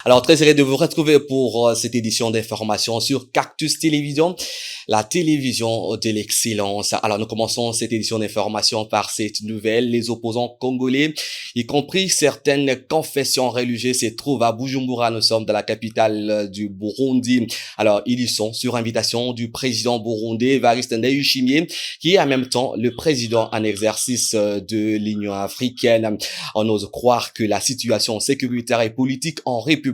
Alors, très heureux de vous retrouver pour cette édition d'information sur Cactus Télévision, la télévision de l'excellence. Alors, nous commençons cette édition d'information par cette nouvelle. Les opposants congolais, y compris certaines confessions religieuses, se trouvent à Bujumbura. Nous sommes dans la capitale du Burundi. Alors, ils y sont sur invitation du président burundais, Evariste Ndayishimiye, qui est en même temps le président en exercice de l'Union africaine. On ose croire que la situation sécuritaire et politique en République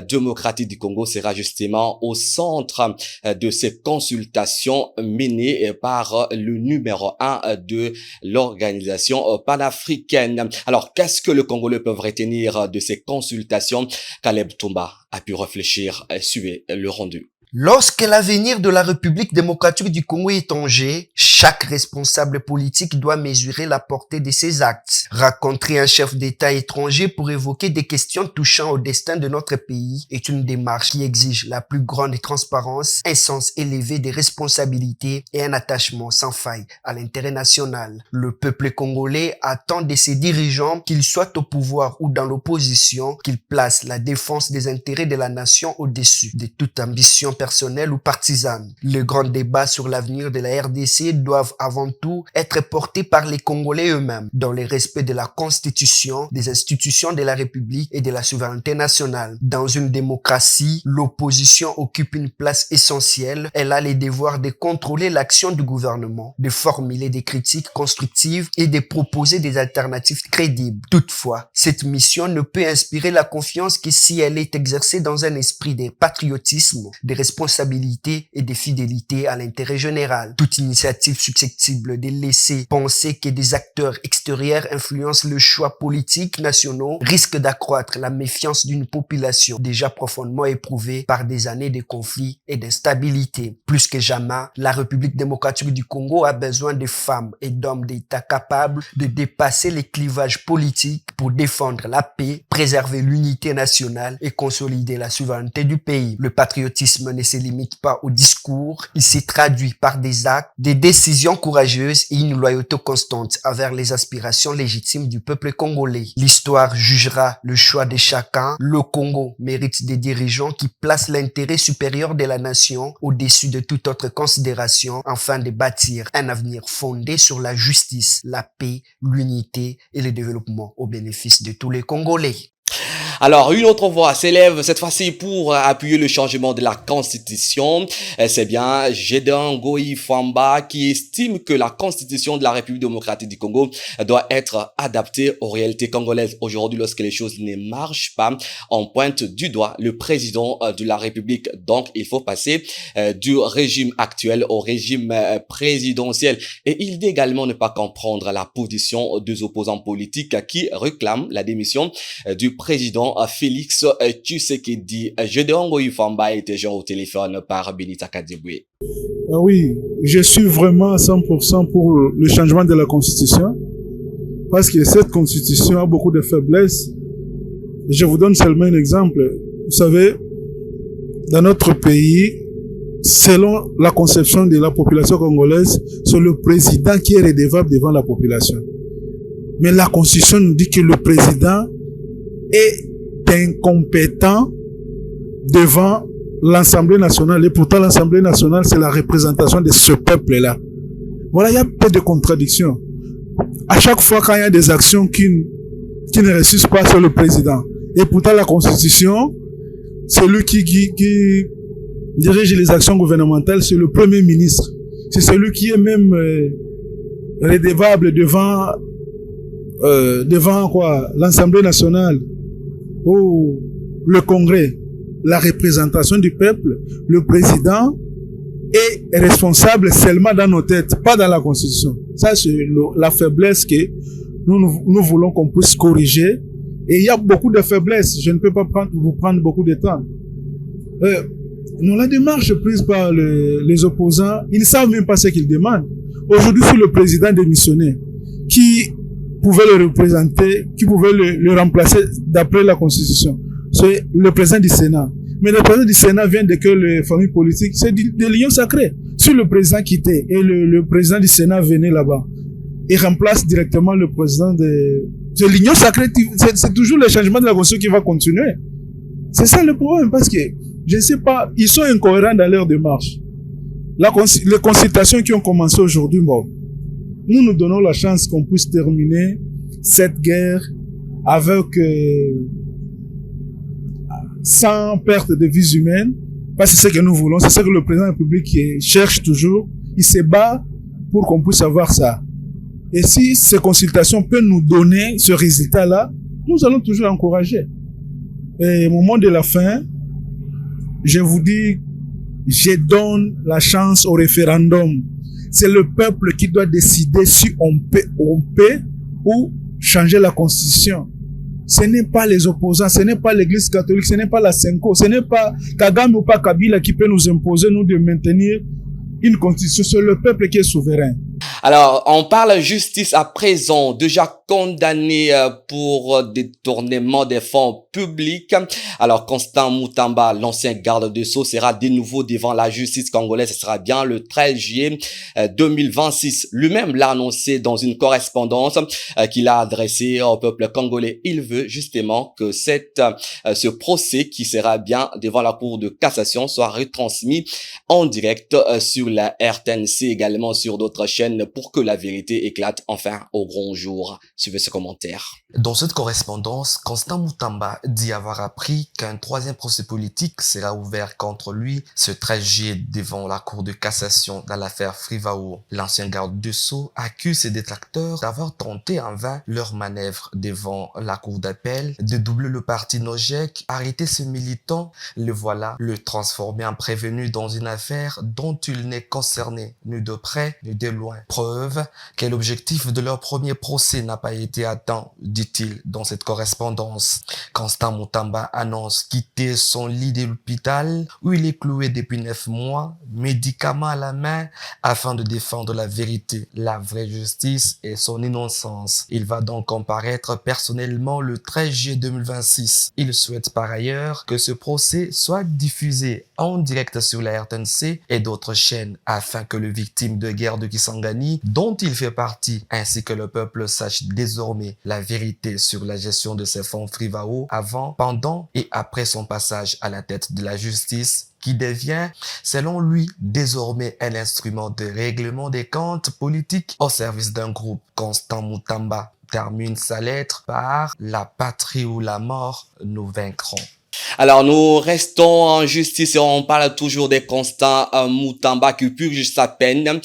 démocratique du Congo sera justement au centre de ces consultations menées par le numéro 1 de l'organisation panafricaine. Alors, qu'est-ce que le Congolais peut retenir de ces consultations? Caleb Toumba a pu réfléchir, suivez le rendu. Lorsque l'avenir de la République démocratique du Congo est en jeu, chaque responsable politique doit mesurer la portée de ses actes. Rencontrer un chef d'État étranger pour évoquer des questions touchant au destin de notre pays est une démarche qui exige la plus grande transparence, un sens élevé des responsabilités et un attachement sans faille à l'intérêt national. Le peuple congolais attend de ses dirigeants, qu'ils soient au pouvoir ou dans l'opposition, qu'ils placent la défense des intérêts de la nation au-dessus de toute ambition personnelle ou partisane. Le grand débat sur l'avenir de la RDC doivent avant tout être portés par les Congolais eux-mêmes, dans le respect de la Constitution, des institutions de la République et de la souveraineté nationale. Dans une démocratie, l'opposition occupe une place essentielle. Elle a le devoir de contrôler l'action du gouvernement, de formuler des critiques constructives et de proposer des alternatives crédibles. Toutefois, cette mission ne peut inspirer la confiance que si elle est exercée dans un esprit de patriotisme, de responsabilité et de fidélité à l'intérêt général. Toute initiative susceptible de laisser penser que des acteurs extérieurs influencent le choix politique nationaux risque d'accroître la méfiance d'une population déjà profondément éprouvée par des années de conflits et d'instabilité. Plus que jamais, la République démocratique du Congo a besoin de femmes et d'hommes d'État capables de dépasser les clivages politiques pour défendre la paix, préserver l'unité nationale et consolider la souveraineté du pays. Le patriotisme ne se limite pas au discours, il se traduit par des actes, des décisions courageuses et une loyauté constante envers les aspirations légitimes du peuple congolais. L'histoire jugera le choix de chacun. Le Congo mérite des dirigeants qui placent l'intérêt supérieur de la nation au-dessus de toute autre considération afin de bâtir un avenir fondé sur la justice, la paix, l'unité et le développement au bénéfice de tous les Congolais. Alors, une autre voix s'élève, cette fois-ci pour appuyer le changement de la Constitution. C'est bien Gédéon Goï-Famba qui estime que la Constitution de la République démocratique du Congo doit être adaptée aux réalités congolaises. Aujourd'hui, lorsque les choses ne marchent pas, on pointe du doigt le président de la République. Donc, il faut passer du régime actuel au régime présidentiel. Et il dit également ne pas comprendre la position des opposants politiques qui réclament la démission du président Félix Tshisekedi. Gédéon Goï-Famba était genre au téléphone par Benita Kadiboué. Oui, je suis vraiment à 100% pour le changement de la Constitution parce que cette Constitution a beaucoup de faiblesses. Je vous donne seulement un exemple. Vous savez, dans notre pays, selon la conception de la population congolaise, c'est le président qui est redevable devant la population. Mais la Constitution nous dit que le président est incompétent devant l'Assemblée nationale. Et pourtant, l'Assemblée nationale, c'est la représentation de ce peuple-là. Voilà, il y a peu de contradictions. À chaque fois, quand il y a des actions qui ne réussissent pas sur le président. Et pourtant, la Constitution, celui qui dirige les actions gouvernementales, c'est le Premier ministre. C'est celui qui est même redevable devant quoi, l'Assemblée nationale ou le Congrès, la représentation du peuple. Le président est responsable seulement dans nos têtes, pas dans la Constitution. Ça, c'est la faiblesse que nous voulons qu'on puisse corriger. Et il y a beaucoup de faiblesses. Je ne peux pas vous prendre beaucoup de temps. La démarche prise par les opposants, ils ne savent même pas ce qu'ils demandent. Aujourd'hui, c'est le président démissionné qui pouvait le représenter, qui pouvait le remplacer d'après la Constitution. C'est le président du Sénat. Mais le président du Sénat vient de que les familles politiques, c'est de l'union sacrée. Si le président quittait et le président du Sénat venait là-bas, il remplace directement le président de l'union sacrée. C'est toujours le changement de la Constitution qui va continuer. C'est ça le problème, parce que, je ne sais pas, ils sont incohérents dans leur démarche. Les consultations qui ont commencé aujourd'hui, bon, nous donnons la chance qu'on puisse terminer cette guerre avec sans perte de vies humaines, parce que c'est ce que nous voulons, c'est ce que le président de la République cherche toujours, il se bat pour qu'on puisse avoir ça. Et si ces consultations peuvent nous donner ce résultat-là, nous allons toujours encourager. Et au moment de la fin, je vous dis, je donne la chance au référendum. C'est le peuple qui doit décider si on peut ou changer la constitution. Ce n'est pas les opposants, ce n'est pas l'église catholique, ce n'est pas la Senko, ce n'est pas Kagame ou pas Kabila qui peut nous imposer, nous, de maintenir une constitution. C'est le peuple qui est souverain. Alors, on parle justice à présent, déjà condamné pour détournement des fonds publics. Alors, Constant Moutamba, l'ancien garde des Sceaux, sera de nouveau devant la justice congolaise. Ce sera bien le 13 juillet 2026. Lui-même l'a annoncé dans une correspondance qu'il a adressée au peuple congolais. Il veut justement que ce procès qui sera bien devant la Cour de cassation soit retransmis en direct sur la RTNC, également sur d'autres chaînes, pour que la vérité éclate enfin au grand jour. Suivez ce commentaire. Dans cette correspondance, Constant Moutamba dit avoir appris qu'un troisième procès politique sera ouvert contre lui ce 13 juillet devant la Cour de cassation dans l'affaire Frivao. L'ancien garde des Sceaux accuse ses détracteurs d'avoir tenté en vain leur manœuvre devant la Cour d'appel, de doubler le parti Nojek, arrêter ce militant, le voilà, le transformer en prévenu dans une affaire dont il n'est concerné ni de près ni de loin. Preuve que l'objectif de leur premier procès n'a pas été atteint, dit-il dans cette correspondance. Constant Moutamba annonce quitter son lit de l'hôpital où il est cloué depuis 9 mois, médicaments à la main, afin de défendre la vérité, la vraie justice et son innocence. Il va donc comparaître personnellement le 13 juillet 2026. Il souhaite par ailleurs que ce procès soit diffusé en direct sur la RTNC et d'autres chaînes afin que les victimes de guerre de Kisangani, dont il fait partie, ainsi que le peuple sache désormais la vérité sur la gestion de ces fonds Frivao avant, pendant et après son passage à la tête de la justice, qui devient, selon lui, désormais un instrument de règlement des comptes politiques au service d'un groupe. Constant Moutamba termine sa lettre par « La patrie ou la mort, nous vaincrons ». Alors, nous restons en justice et on parle toujours des Constant Moutamba qui purge sa peine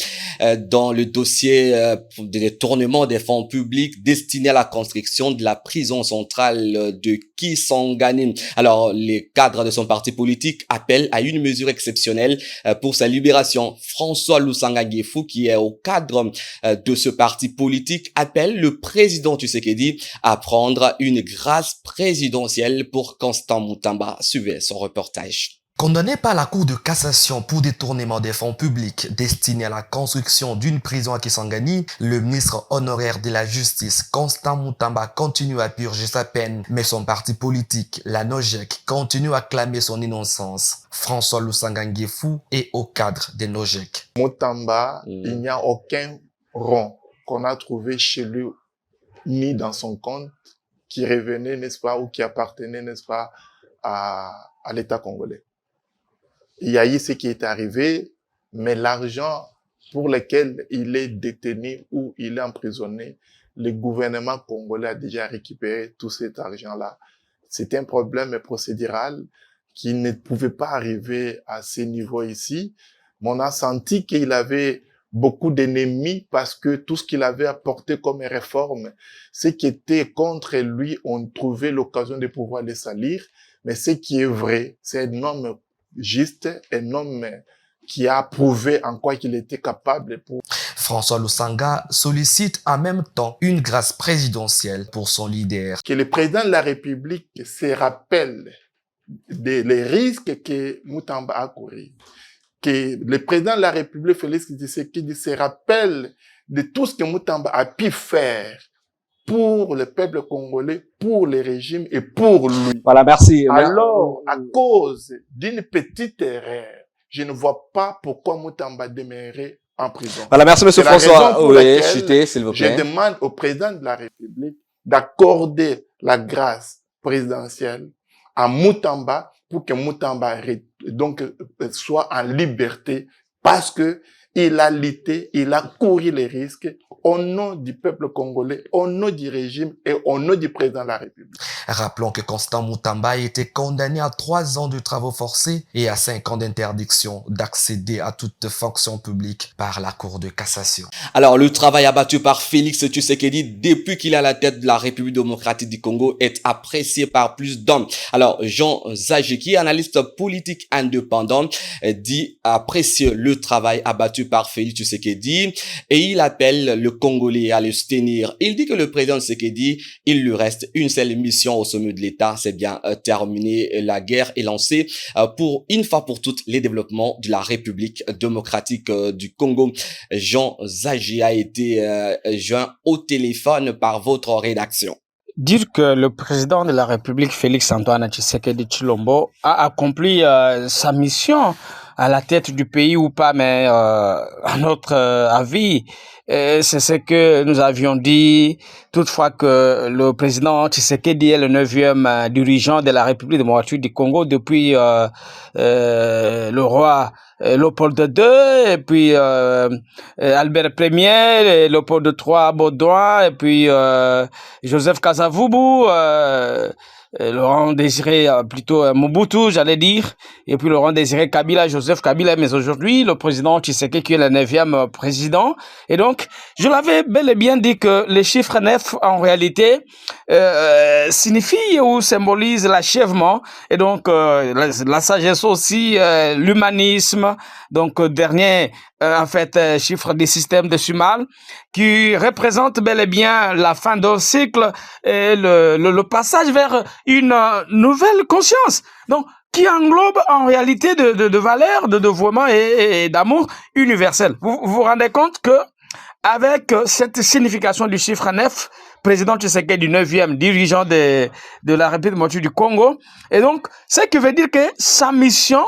dans le dossier de détournement des fonds publics destinés à la construction de la prison centrale de Kisangani. Alors, les cadres de son parti politique appellent à une mesure exceptionnelle pour sa libération. François Lusanga Nguefu, qui est au cadre de ce parti politique, appelle le président Tshisekedi à prendre une grâce présidentielle pour Constant Moutamba. Suivez son reportage. Condamné par la Cour de cassation pour détournement des fonds publics destinés à la construction d'une prison à Kisangani, le ministre honoraire de la Justice, Constant Moutamba, continue à purger sa peine, mais son parti politique, la Nojek, continue à clamer son innocence. François Lusanga Nguefu est au cadre des Nojek. Moutamba, il n'y a aucun rond qu'on a trouvé chez lui, ni dans son compte, qui revenait, n'est-ce pas, ou qui appartenait, n'est-ce pas, à l'État congolais. Il y a eu ce qui est arrivé, mais l'argent pour lequel il est détenu ou il est emprisonné, le gouvernement congolais a déjà récupéré tout cet argent-là. C'est un problème procédural qui ne pouvait pas arriver à ce niveau ici. Mais on a senti qu'il avait beaucoup d'ennemis parce que tout ce qu'il avait apporté comme réforme, ceux qui étaient contre lui ont trouvé l'occasion de pouvoir les salir. Mais ce qui est vrai, c'est un homme juste, un homme qui a prouvé en quoi il était capable pour... François Lusanga sollicite en même temps une grâce présidentielle pour son leader. Que le président de la République se rappelle des risques que Moutamba a couru. Que le président de la République, Félix Tshisekedi, se rappelle de tout ce que Moutamba a pu faire pour le peuple congolais, pour le régime et pour lui. Voilà, merci. Alors, à cause d'une petite erreur, je ne vois pas pourquoi Moutamba demeurait en prison. Voilà, merci, monsieur François. Oui, chutez, s'il vous plaît. Je demande au président de la République d'accorder la grâce présidentielle à Moutamba pour que Moutamba donc soit en liberté parce que il a lutté, il a couru les risques au nom du peuple congolais, au nom du régime et au nom du président de la République. Rappelons que Constant Moutamba a été condamné à 3 ans de travaux forcés et à 5 ans d'interdiction d'accéder à toute fonction publique par la Cour de cassation. Alors, le travail abattu par Félix Tshisekedi depuis qu'il est à la tête de la République démocratique du Congo est apprécié par plus d'hommes. Alors, Jean Zajeki, analyste politique indépendant, dit apprécier le travail abattu par Félix Tshisekedi et il appelle le Congolais à le soutenir. Il dit que le président Tshisekedi, il lui reste une seule mission au sommet de l'État, c'est bien terminer la guerre et lancer pour une fois pour toutes les développements de la République démocratique du Congo. Jean Zajeki a été joint au téléphone par votre rédaction. Dire que le président de la République, Félix-Antoine Tshisekedi Tshilombo, a accompli sa mission à la tête du pays ou pas, mais à notre avis, c'est ce que nous avions dit toutefois que le président Tshisekedi est le 9e dirigeant de la République démocratique du Congo depuis le roi Léopold II, et puis Albert Ier, Léopold III Baudouin, et puis Joseph Kasavubu, Laurent Désiré, plutôt Mobutu, j'allais dire, et puis Laurent Désiré Kabila, Joseph Kabila, mais aujourd'hui, le président Tshisekedi qui est le 9e président. Et donc, je l'avais bel et bien dit que les chiffres 9, en réalité, signifient ou symbolisent l'achèvement, et donc la sagesse aussi, l'humanisme, donc dernier, en fait, chiffre des systèmes de Sumal, qui représente bel et bien la fin d'un cycle et le passage vers une nouvelle conscience. Donc, qui englobe en réalité de valeurs, de dévouement et d'amour universel. Vous vous rendez compte que avec cette signification du chiffre 9, président Tshisekedi du 9e dirigeant de la République démocratique du Congo, et donc, ce qui veut dire que sa mission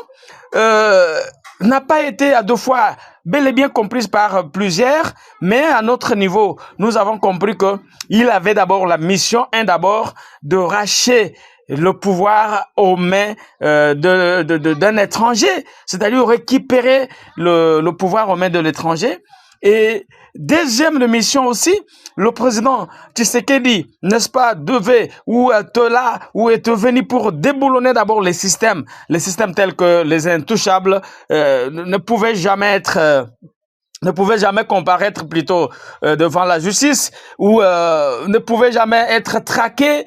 n'a pas été à 2 fois bel et bien comprise par plusieurs, mais à notre niveau, nous avons compris que il avait d'abord la mission, d'abord, de racheter le pouvoir aux mains d'un étranger, c'est-à-dire récupérer le pouvoir aux mains de l'étranger. Et deuxième mission aussi, le président Tshisekedi, n'est-ce pas, devait ou être là ou être venu pour déboulonner d'abord les systèmes tels que les intouchables ne pouvaient jamais comparaître plutôt devant la justice ou ne pouvaient jamais être traqués.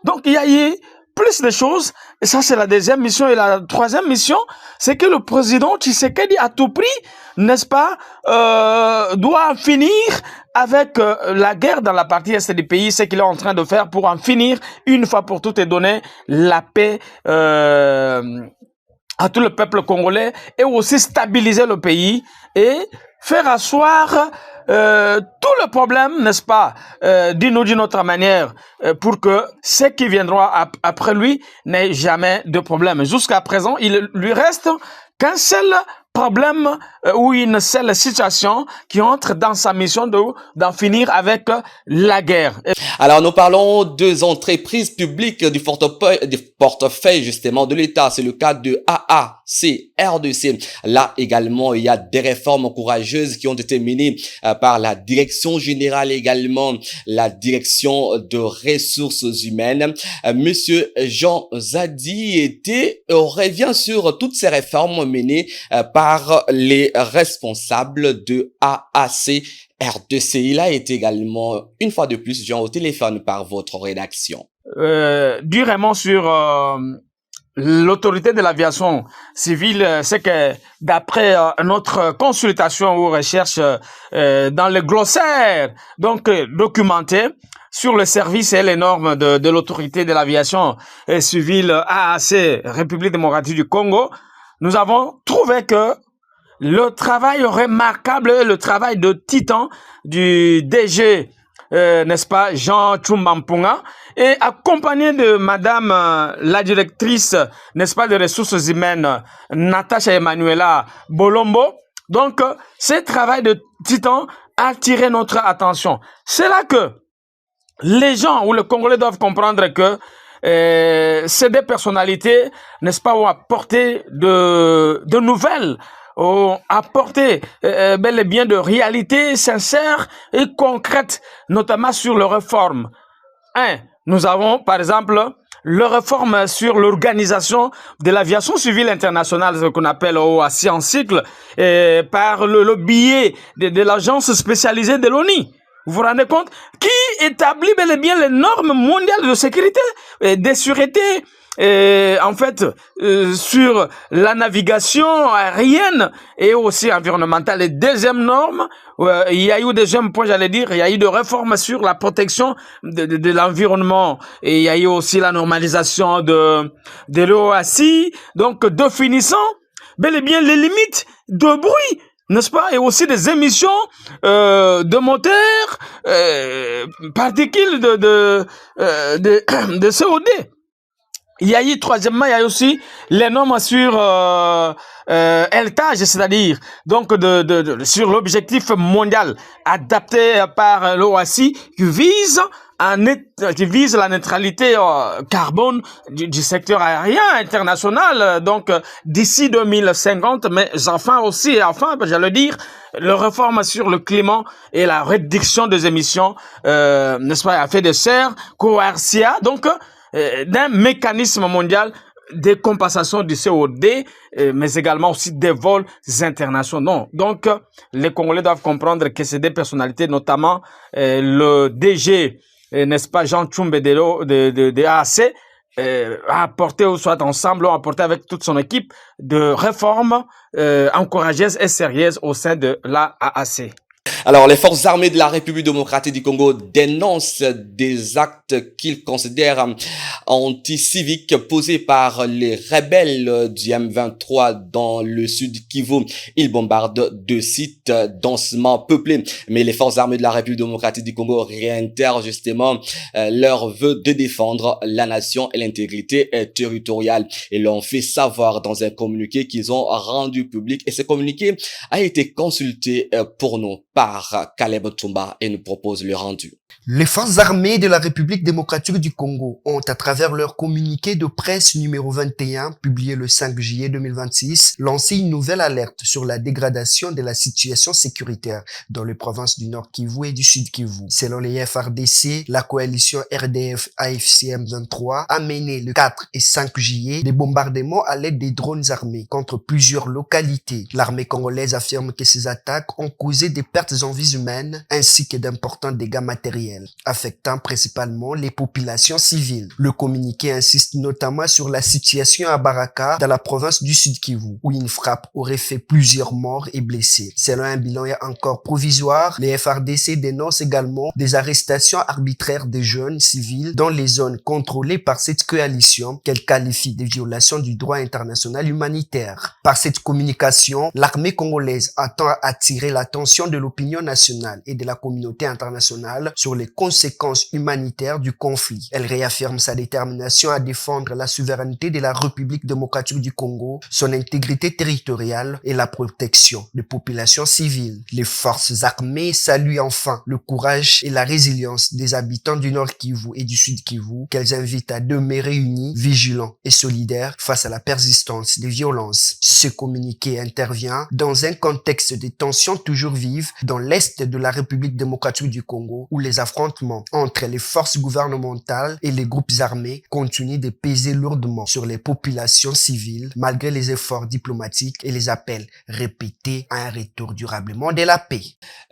Donc il y a eu plus de choses, et ça c'est la deuxième mission. Et la troisième mission, c'est que le président Tshisekedi à tout prix, n'est-ce pas, doit en finir avec la guerre dans la partie est du pays, ce qu'il est en train de faire pour en finir une fois pour toutes et donner la paix à tout le peuple congolais et aussi stabiliser le pays et faire asseoir tout le problème, n'est-ce pas, d'une ou d'une autre manière, pour que ceux qui viendront après lui n'aient jamais de problème. Jusqu'à présent, il lui reste qu'un seul problème ou une seule situation qui entre dans sa mission d'en finir avec la guerre. Alors, nous parlons des entreprises publiques du portefeuille justement de l'État. C'est le cas de AAC, RDC. Là également, il y a des réformes courageuses qui ont été menées par la direction générale également, la direction de ressources humaines. Monsieur Jean Zadi revient sur toutes ces réformes menées par les responsables de AAC RDC. Il a été également, une fois de plus, joint au téléphone par votre rédaction. Durement sur l'autorité de l'aviation civile, c'est que d'après notre consultation ou recherche dans le glossaire, donc documenté, sur le service et les normes de l'autorité de l'aviation civile AAC, République démocratique du Congo, nous avons trouvé que le travail remarquable, le travail de titan du DG, n'est-ce pas, Jean Tchoumampunga, et accompagné de madame la directrice, n'est-ce pas, des ressources humaines, Natacha Emanuela Bolombo. Donc, ce travail de titan a attiré notre attention. C'est là que les gens ou les Congolais doivent comprendre que ces deux personnalités, n'est-ce pas, ont apporté de nouvelles, ont apporté bel et bien de réalités sincères et concrètes, notamment sur les réformes. Nous avons, par exemple, la réforme sur l'organisation de l'aviation civile internationale, ce qu'on appelle OACI en cycle, par le biais de l'agence spécialisée de l'ONU. Vous vous rendez compte? Qui établit bel et bien les normes mondiales de sécurité et de sûreté, en fait, sur la navigation aérienne et aussi environnementale. Les deuxième norme, il y a eu deuxième point, j'allais dire, il y a eu de réformes sur la protection de l'environnement et il y a eu aussi la normalisation de l'OACI, donc définissant bel et bien les limites de bruit, n'est-ce pas, et aussi des émissions de moteurs, particules de CO2. Il y a eu, troisièmement, il y a aussi les normes sur LTAG, c'est-à-dire donc sur l'objectif mondial adapté par l'OACI qui vise la neutralité carbone du secteur aérien international, donc d'ici 2050, mais enfin, j'allais dire, le réforme sur le climat et la réduction des émissions, n'est-ce pas, à effet de serre, COARCIA, donc d'un mécanisme mondial de compensation du CO2, mais également aussi des vols internationaux. Donc, les Congolais doivent comprendre que c'est des personnalités, notamment le DG, n'est-ce pas, Jean Tchoumbe de AAC, a apporté, ou soit ensemble, ont apporté avec toute son équipe de réformes encourageuses et sérieuses au sein de l'AAC. Alors, les forces armées de la République démocratique du Congo dénoncent des actes qu'ils considèrent anti-civiques posés par les rebelles du M23 dans le sud Kivu. Ils bombardent 2 sites densément peuplés. Mais les forces armées de la République démocratique du Congo réitèrent justement leur vœu de défendre la nation et l'intégrité territoriale. Ils l'ont fait savoir dans un communiqué qu'ils ont rendu public. Et ce communiqué a été consulté pour nous par Caleb Tumba et nous propose le rendu. Les forces armées de la République démocratique du Congo ont, à travers leur communiqué de presse numéro 21, publié le 5 juillet 2026, lancé une nouvelle alerte sur la dégradation de la situation sécuritaire dans les provinces du Nord Kivu et du Sud Kivu. Selon les FRDC, la coalition RDF-AFCM-23 a mené le 4 et 5 juillet des bombardements à l'aide des drones armés contre plusieurs localités. L'armée congolaise affirme que ces attaques ont causé des pertes en vies humaines ainsi que d'importants dégâts matériels, affectant principalement les populations civiles. Le communiqué insiste notamment sur la situation à Baraka, dans la province du Sud Kivu, où une frappe aurait fait plusieurs morts et blessés. Selon un bilan encore provisoire, les FRDC dénoncent également des arrestations arbitraires des jeunes civils dans les zones contrôlées par cette coalition qu'elle qualifie de violation du droit international humanitaire. Par cette communication, l'armée congolaise attend à attirer l'attention de l'opinion nationale et de la communauté internationale sur les conséquences humanitaires du conflit. Elle réaffirme sa détermination à défendre la souveraineté de la République démocratique du Congo, son intégrité territoriale et la protection des populations civiles. Les forces armées saluent enfin le courage et la résilience des habitants du Nord Kivu et du Sud Kivu, qu'elles invitent à demeurer unis, vigilants et solidaires face à la persistance des violences. Ce communiqué intervient dans un contexte de tensions toujours vives dans l'est de la République démocratique du Congo, où les affrontements entre les forces gouvernementales et les groupes armés continuent de peser lourdement sur les populations civiles, malgré les efforts diplomatiques et les appels répétés à un retour durablement de la paix.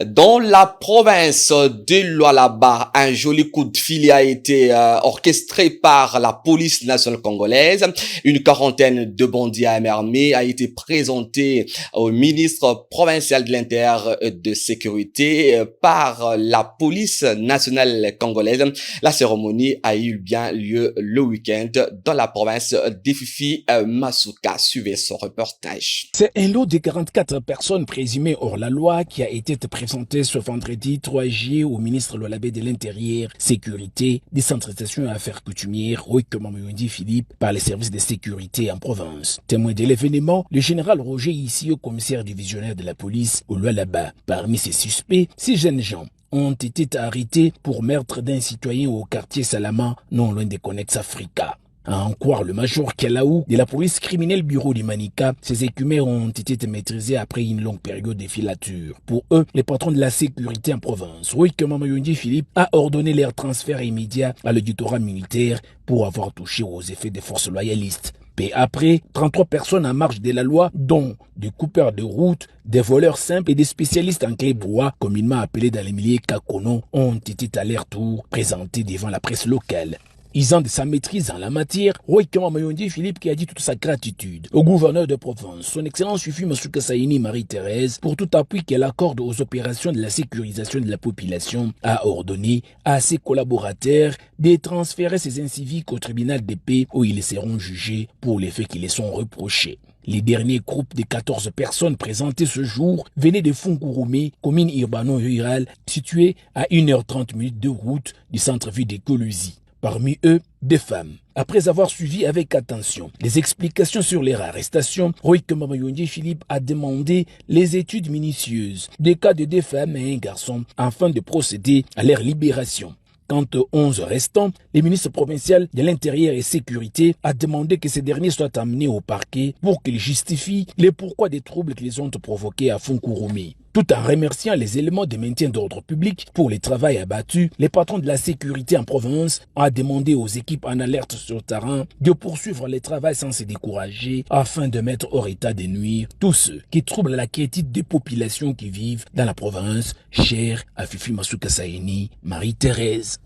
Dans la province de Lualaba, un joli coup de fil a été orchestré par la police nationale congolaise. Une quarantaine de bandits à main armée a été présentée au ministre provincial de l'Intérieur de sécurité par la police nationale congolaise. La cérémonie a eu bien lieu le week-end dans la province d'Ififi Masuka. Suivez son reportage. C'est un lot de 44 personnes présumées hors la loi qui a été présenté ce vendredi 3 juillet au ministre Lualaba de l'Intérieur, Sécurité, Décentralisation et Affaires coutumières, Oikoma Muyundi Philippe, par les services de sécurité en province. Témoin de l'événement, le général Roger ici, au commissaire divisionnaire de la police au Lualaba. Parmi ces suspects, 6 jeunes gens ont été arrêtés pour meurtre d'un citoyen au quartier Salama, non loin des Connex Africa. À en croire le major Kalaou de la police criminelle bureau du Manica, ces écumeurs ont été maîtrisés après une longue période de filature. Pour eux, les patrons de la sécurité en province, Roïkema Mayundi Philippe, a ordonné leur transfert immédiat à l'auditorat militaire pour avoir touché aux effets des forces loyalistes. Peu après, 33 personnes en marge de la loi, dont des coupeurs de route, des voleurs simples et des spécialistes en clé bois, communément appelés dans les milieux Kakono, ont été à leur tour présentés devant la presse locale. Isant de sa maîtrise en la matière, Roïkema Mayundi Philippe qui a dit toute sa gratitude au gouverneur de province, son excellence Fifi Masuka Saini Marie-Thérèse, pour tout appui qu'elle accorde aux opérations de la sécurisation de la population, a ordonné à ses collaborateurs de transférer ces inciviques au tribunal de paix où ils seront jugés pour les faits qui les sont reprochés. Les derniers groupes de 14 personnes présentés ce jour venaient de Funkurume, commune urbano-rurale située à 1h30 de route du centre-ville de Colusi. Parmi eux, des femmes. Après avoir suivi avec attention les explications sur leur arrestation, Roïkema Mayundi Philippe a demandé les études minutieuses des cas de 2 femmes et un garçon afin de procéder à leur libération. Quant aux 11 restants, le ministre provincial de l'Intérieur et Sécurité a demandé que ces derniers soient amenés au parquet pour qu'ils justifient les pourquoi des troubles qu'ils ont provoqués à Funkurume. Tout en remerciant les éléments de maintien d'ordre public pour les travaux abattus, les patrons de la sécurité en province ont demandé aux équipes en alerte sur le terrain de poursuivre les travaux sans se décourager afin de mettre hors état de nuire tous ceux qui troublent la quiétude des populations qui vivent dans la province, chère à Fifi Masuka Saini Marie-Thérèse.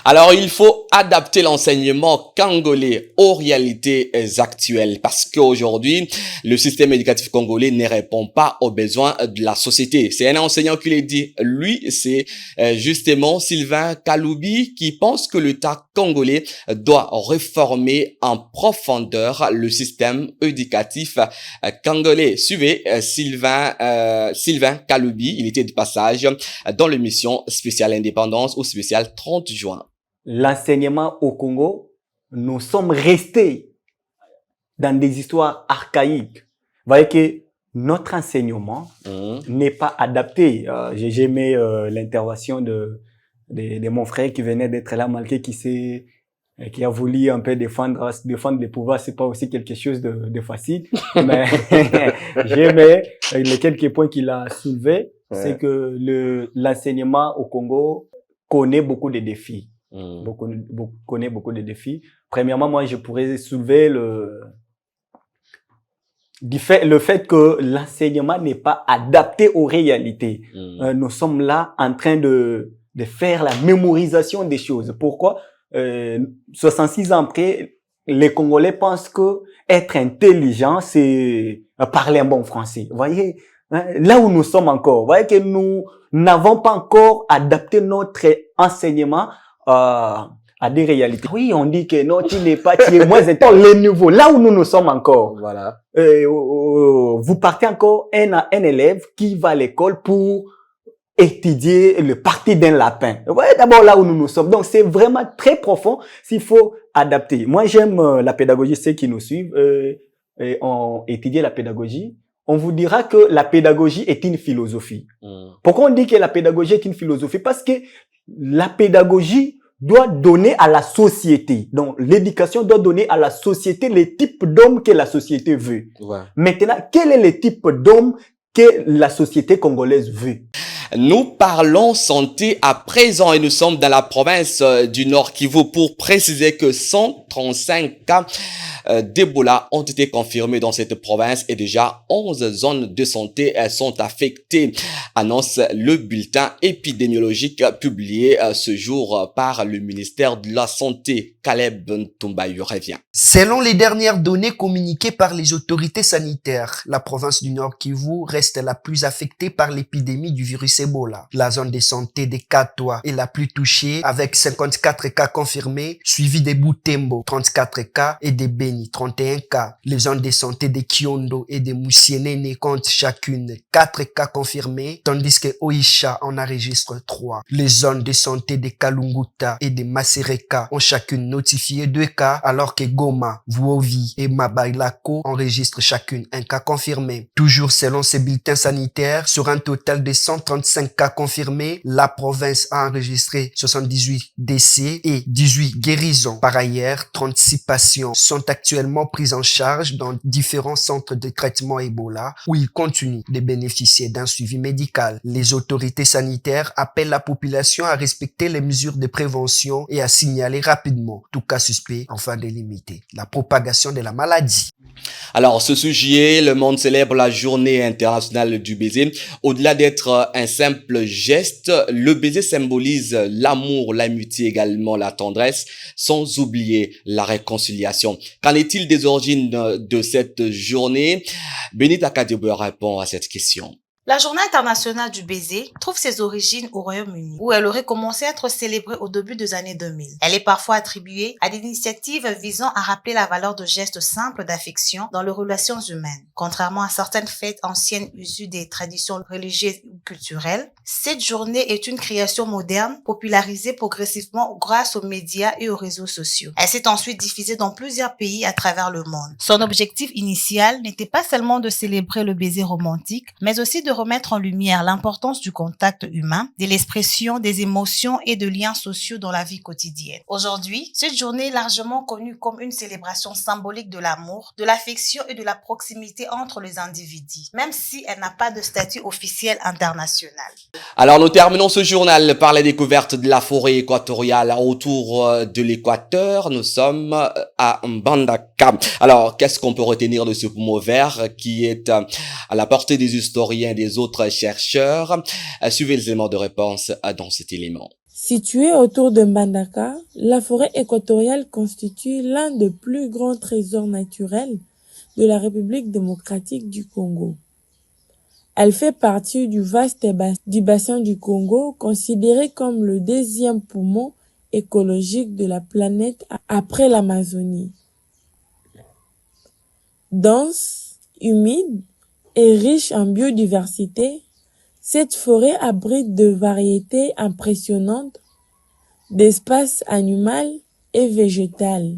Alors, il faut adapter l'enseignement congolais aux réalités actuelles parce qu'aujourd'hui, le système éducatif congolais ne répond pas aux besoins de la société. C'est un enseignant qui l'a dit. Lui, c'est justement Sylvain Kaloubi qui pense que l'État congolais doit réformer en profondeur le système éducatif congolais. Suivez Sylvain Kaloubi. Il était de passage dans l'émission spéciale Indépendance ou spéciale 30 juin. L'enseignement au Congo, nous sommes restés dans des histoires archaïques. Vous voyez que notre enseignement n'est pas adapté. J'ai aimé l'intervention de mon frère qui venait d'être là, malgré qui a voulu un peu défendre les pouvoirs. C'est pas aussi quelque chose de facile, mais j'ai aimé les quelques points qu'il a soulevés. Ouais. C'est que l'enseignement au Congo connaît beaucoup de défis. Connaît beaucoup de défis. Premièrement, moi, je pourrais soulever le fait que l'enseignement n'est pas adapté aux réalités. Nous sommes là en train de faire la mémorisation des choses. Pourquoi? 66 ans après, les Congolais pensent que être intelligent, c'est parler un bon français. Vous voyez, là où nous sommes encore, vous voyez que nous n'avons pas encore adapté notre enseignement à des réalités. Oui, on dit que non, tu n'es pas, tu es moins étant le niveau. Là où nous sommes encore. Voilà. Vous partez encore un élève qui va à l'école pour étudier le parti d'un lapin. Vous voyez d'abord là où nous sommes. Donc c'est vraiment très profond s'il faut adapter. Moi j'aime la pédagogie, ceux qui nous suivent, on étudie la pédagogie. On vous dira que la pédagogie est une philosophie. Pourquoi on dit que la pédagogie est une philosophie? Parce que la pédagogie doit donner à la société. Donc, l'éducation doit donner à la société les types d'hommes que la société veut. Ouais. Maintenant, quel est le type d'homme que la société congolaise veut? Nous parlons santé à présent et nous sommes dans la province du Nord Kivu pour préciser que 135 cas d'Ebola ont été confirmés dans cette province et déjà 11 zones de santé sont affectées, annonce le bulletin épidémiologique publié ce jour par le ministère de la Santé. Caleb Ntumbayu revient. Selon les dernières données communiquées par les autorités sanitaires, la province du Nord Kivu reste la plus affectée par l'épidémie du virus Ebola. La zone de santé de Katwa est la plus touchée avec 54 cas confirmés, suivi de Butembo 34 cas et de Beni 31 cas. Les zones de santé de Kiondo et de Musienene comptent chacune 4 cas confirmés, tandis que Oisha en enregistre 3. Les zones de santé de Kalunguta et de Masereka ont chacune notifié 2 cas, alors que Goma, Vuovi et Mabailako enregistrent chacune un cas confirmé. Toujours selon ces bulletins sanitaires, sur un total de 135 45 cas confirmés. La province a enregistré 78 décès et 18 guérisons. Par ailleurs, 36 patients sont actuellement pris en charge dans différents centres de traitement Ebola où ils continuent de bénéficier d'un suivi médical. Les autorités sanitaires appellent la population à respecter les mesures de prévention et à signaler rapidement tout cas suspect afin de limiter la propagation de la maladie. Alors, ce sujet, le monde célèbre la journée internationale du baiser. Au-delà d'être un simple geste, le baiser symbolise l'amour, l'amitié, également la tendresse, sans oublier la réconciliation. Qu'en est-il des origines de cette journée? Benita Kadebe répond à cette question. La Journée internationale du baiser trouve ses origines au Royaume-Uni, où elle aurait commencé à être célébrée au début des années 2000. Elle est parfois attribuée à des initiatives visant à rappeler la valeur de gestes simples d'affection dans les relations humaines. Contrairement à certaines fêtes anciennes issues des traditions religieuses ou culturelles, cette journée est une création moderne, popularisée progressivement grâce aux médias et aux réseaux sociaux. Elle s'est ensuite diffusée dans plusieurs pays à travers le monde. Son objectif initial n'était pas seulement de célébrer le baiser romantique, mais aussi de remettre en lumière l'importance du contact humain, de l'expression des émotions et de liens sociaux dans la vie quotidienne. Aujourd'hui, cette journée est largement connue comme une célébration symbolique de l'amour, de l'affection et de la proximité entre les individus, même si elle n'a pas de statut officiel international. Alors, nous terminons ce journal par la découverte de la forêt équatoriale autour de l'équateur. Nous sommes à Mbandaka. Alors, qu'est-ce qu'on peut retenir de ce poumon vert qui est à la portée des historiens et des autres chercheurs? Suivez les éléments de réponse dans cet élément. Située autour de Mbandaka, la forêt équatoriale constitue l'un des plus grands trésors naturels de la République démocratique du Congo. Elle fait partie du vaste bassin du Congo, considéré comme le deuxième poumon écologique de la planète après l'Amazonie. Dense, humide et riche en biodiversité, cette forêt abrite de variétés impressionnantes d'espaces animaux et végétaux.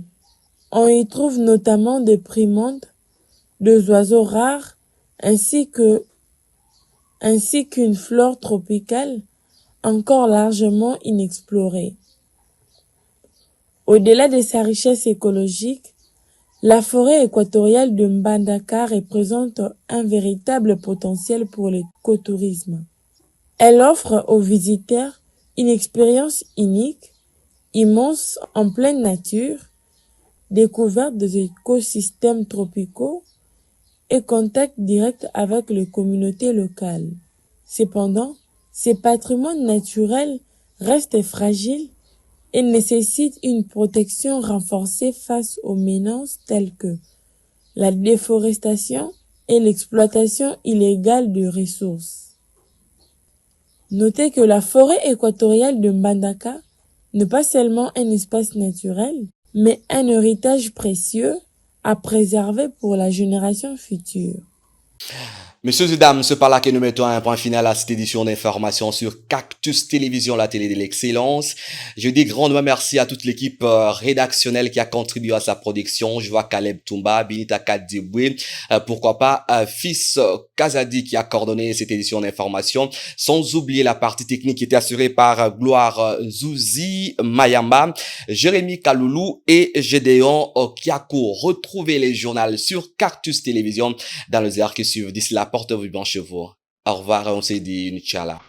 On y trouve notamment des primates, des oiseaux rares, ainsi qu'une flore tropicale encore largement inexplorée. Au-delà de sa richesse écologique, la forêt équatoriale de Mbandaka représente un véritable potentiel pour l'écotourisme. Elle offre aux visiteurs une expérience unique, immense en pleine nature, découverte des écosystèmes tropicaux et contact direct avec les communautés locales. Cependant, ces patrimoines naturels restent fragiles et nécessitent une protection renforcée face aux menaces telles que la déforestation et l'exploitation illégale de ressources. Notez que la forêt équatoriale de Mbandaka n'est pas seulement un espace naturel, mais un héritage précieux à préserver pour la génération future. Messieurs et dames, c'est par là que nous mettons un point final à cette édition d'information sur Cactus Télévision, la télé de l'excellence. Je dis grandement merci à toute l'équipe rédactionnelle qui a contribué à sa production. Je vois Caleb Toumba, Benita Kadebe, pourquoi pas Fils Kazadi qui a coordonné cette édition d'information. Sans oublier la partie technique qui était assurée par Gloire Zouzi Mayamba, Jérémy Kaloulou et Gédéon Kiako. Retrouvez les journaux sur Cactus Télévision dans les heures qui suivent. D'ici là, portez-vous bien chez vous. Au revoir et on se dit Inch'Allah.